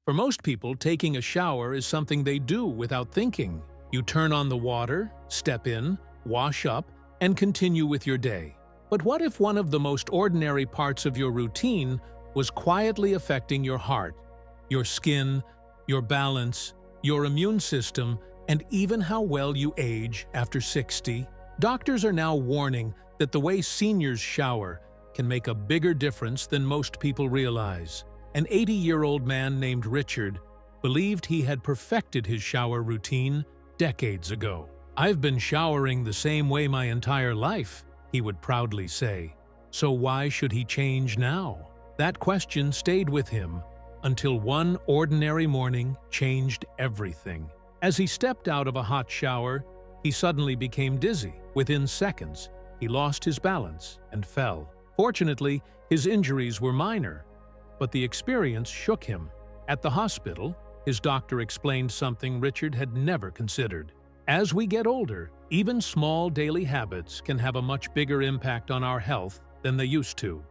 For most people, taking a shower is something they do without thinking. You turn on the water, step in, wash up, and continue with your day. But what if one of the most ordinary parts of your routine was quietly affecting your heart, your skin, your balance, your immune system, and even how well you age after 60? Doctors are now warning that the way seniors shower can make a bigger difference than most people realize. An 80-year-old man named Richard believed he had perfected his shower routine decades ago. "I've been showering the same way my entire life," he would proudly say. So why should he change now? That question stayed with him until one ordinary morning changed everything. As he stepped out of a hot shower, he suddenly became dizzy. Within seconds, he lost his balance and fell. Fortunately, his injuries were minor, but the experience shook him. At the hospital, his doctor explained something Richard had never considered. As we get older, even small daily habits can have a much bigger impact on our health than they used to.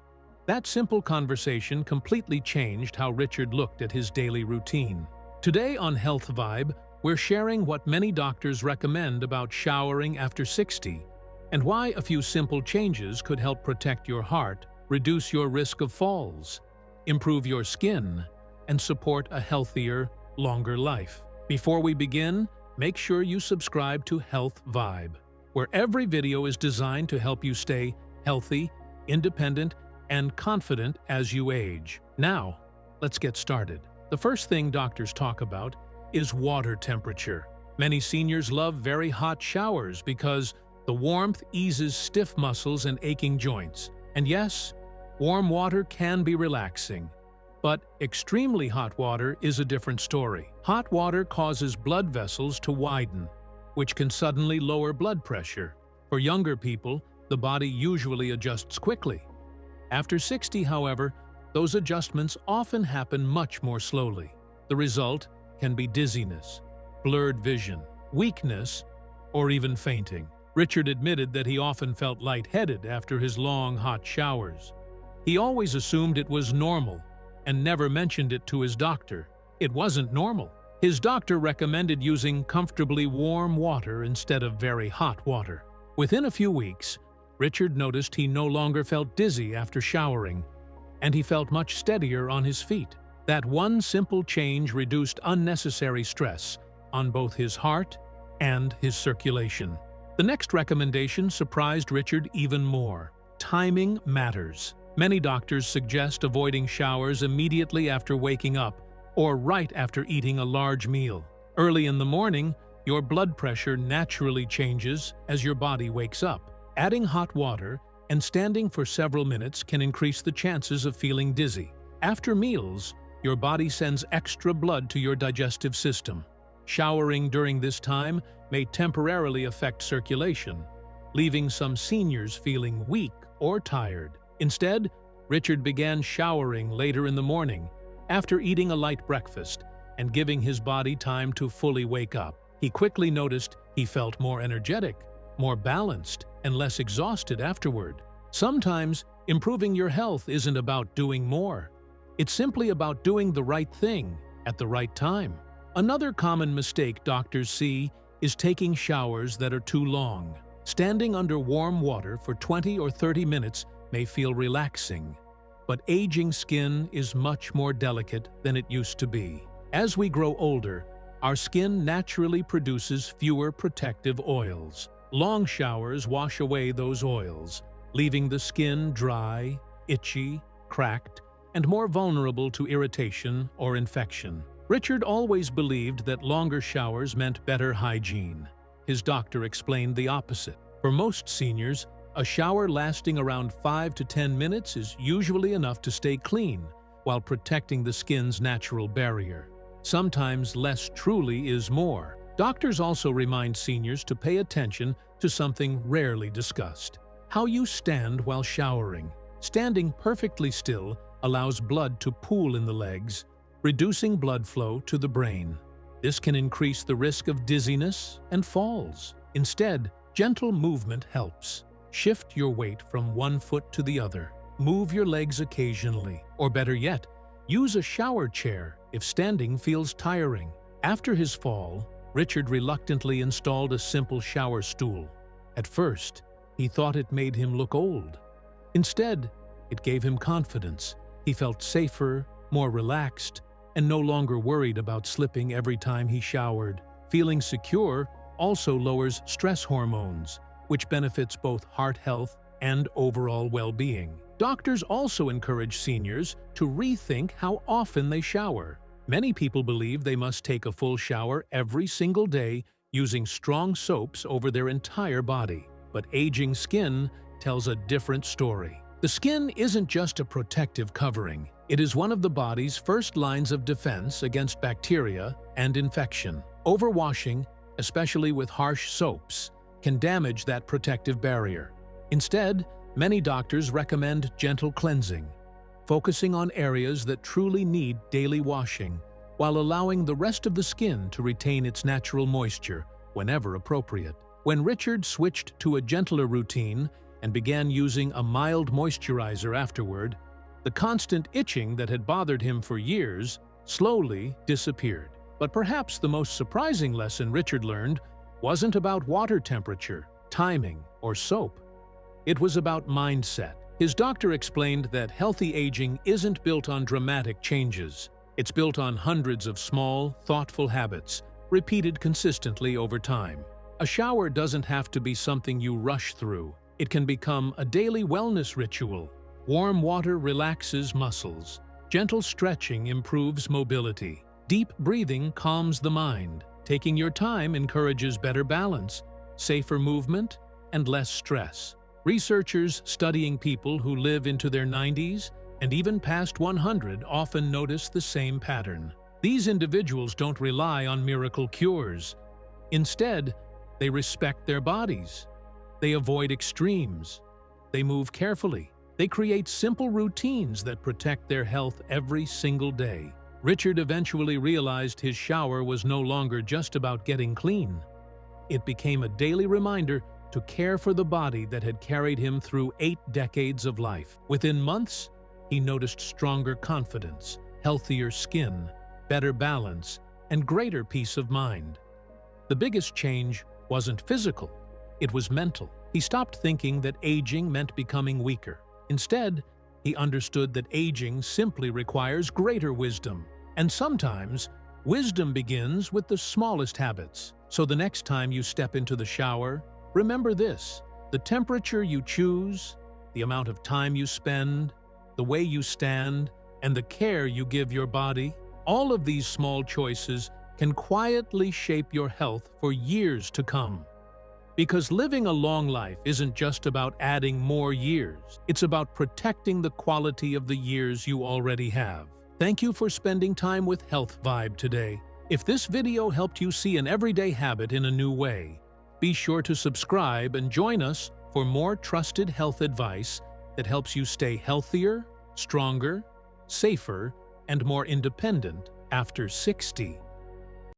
That simple conversation completely changed how Richard looked at his daily routine. Today on Health Vibe, we're sharing what many doctors recommend about showering after 60 and why a few simple changes could help protect your heart, reduce your risk of falls, improve your skin, and support a healthier, longer life. Before we begin, make sure you subscribe to Health Vibe, where every video is designed to help you stay healthy, independent, and confident as you age. Now, let's get started. The first thing doctors talk about is water temperature. Many seniors love very hot showers because the warmth eases stiff muscles and aching joints. And yes, warm water can be relaxing, but extremely hot water is a different story. Hot water causes blood vessels to widen, which can suddenly lower blood pressure. For younger people, the body usually adjusts quickly. After 60, however, those adjustments often happen much more slowly. The result can be dizziness, blurred vision, weakness, or even fainting. Richard admitted that he often felt lightheaded after his long, hot showers. He always assumed it was normal and never mentioned it to his doctor. It wasn't normal. His doctor recommended using comfortably warm water instead of very hot water. Within a few weeks, Richard noticed he no longer felt dizzy after showering, and he felt much steadier on his feet. That one simple change reduced unnecessary stress on both his heart and his circulation. The next recommendation surprised Richard even more. Timing matters. Many doctors suggest avoiding showers immediately after waking up or right after eating a large meal. Early in the morning, your blood pressure naturally changes as your body wakes up. Adding hot water and standing for several minutes can increase the chances of feeling dizzy. After meals, your body sends extra blood to your digestive system. Showering during this time may temporarily affect circulation, leaving some seniors feeling weak or tired. Instead, Richard began showering later in the morning, after eating a light breakfast and giving his body time to fully wake up. He quickly noticed he felt more energetic, more balanced, and less exhausted afterward. Sometimes, improving your health isn't about doing more. It's simply about doing the right thing at the right time. Another common mistake doctors see is taking showers that are too long. Standing under warm water for 20 or 30 minutes may feel relaxing, but aging skin is much more delicate than it used to be. As we grow older, our skin naturally produces fewer protective oils. Long showers wash away those oils, leaving the skin dry, itchy, cracked, and more vulnerable to irritation or infection. Richard always believed that longer showers meant better hygiene. His doctor explained the opposite. For most seniors, a shower lasting around 5 to 10 minutes is usually enough to stay clean while protecting the skin's natural barrier. Sometimes less truly is more. Doctors also remind seniors to pay attention to something rarely discussed: how you stand while showering. Standing perfectly still allows blood to pool in the legs, reducing blood flow to the brain. This can increase the risk of dizziness and falls. Instead, gentle movement helps. Shift your weight from one foot to the other. Move your legs occasionally, or better yet, use a shower chair if standing feels tiring. After his fall, Richard reluctantly installed a simple shower stool. At first, he thought it made him look old. Instead, it gave him confidence. He felt safer, more relaxed, and no longer worried about slipping every time he showered. Feeling secure also lowers stress hormones, which benefits both heart health and overall well-being. Doctors also encourage seniors to rethink how often they shower. Many people believe they must take a full shower every single day using strong soaps over their entire body. But aging skin tells a different story. The skin isn't just a protective covering. It is one of the body's first lines of defense against bacteria and infection. Overwashing, especially with harsh soaps, can damage that protective barrier. Instead, many doctors recommend gentle cleansing, focusing on areas that truly need daily washing, while allowing the rest of the skin to retain its natural moisture whenever appropriate. When Richard switched to a gentler routine and began using a mild moisturizer afterward, the constant itching that had bothered him for years slowly disappeared. But perhaps the most surprising lesson Richard learned wasn't about water temperature, timing, or soap. It was about mindset. His doctor explained that healthy aging isn't built on dramatic changes. It's built on hundreds of small, thoughtful habits, repeated consistently over time. A shower doesn't have to be something you rush through. It can become a daily wellness ritual. Warm water relaxes muscles. Gentle stretching improves mobility. Deep breathing calms the mind. Taking your time encourages better balance, safer movement, and less stress. Researchers studying people who live into their 90s and even past 100 often notice the same pattern. These individuals don't rely on miracle cures. Instead, they respect their bodies. They avoid extremes. They move carefully. They create simple routines that protect their health every single day. Richard eventually realized his shower was no longer just about getting clean. It became a daily reminder to care for the body that had carried him through 8 decades of life. Within months, he noticed stronger confidence, healthier skin, better balance, and greater peace of mind. The biggest change wasn't physical, it was mental. He stopped thinking that aging meant becoming weaker. Instead, he understood that aging simply requires greater wisdom. And sometimes, wisdom begins with the smallest habits. So the next time you step into the shower, remember this: the temperature you choose, the amount of time you spend, the way you stand, and the care you give your body, all of these small choices can quietly shape your health for years to come. Because living a long life isn't just about adding more years, it's about protecting the quality of the years you already have. Thank you for spending time with Health Vibe today. If this video helped you see an everyday habit in a new way, be sure to subscribe and join us for more trusted health advice that helps you stay healthier, stronger, safer, and more independent after 60.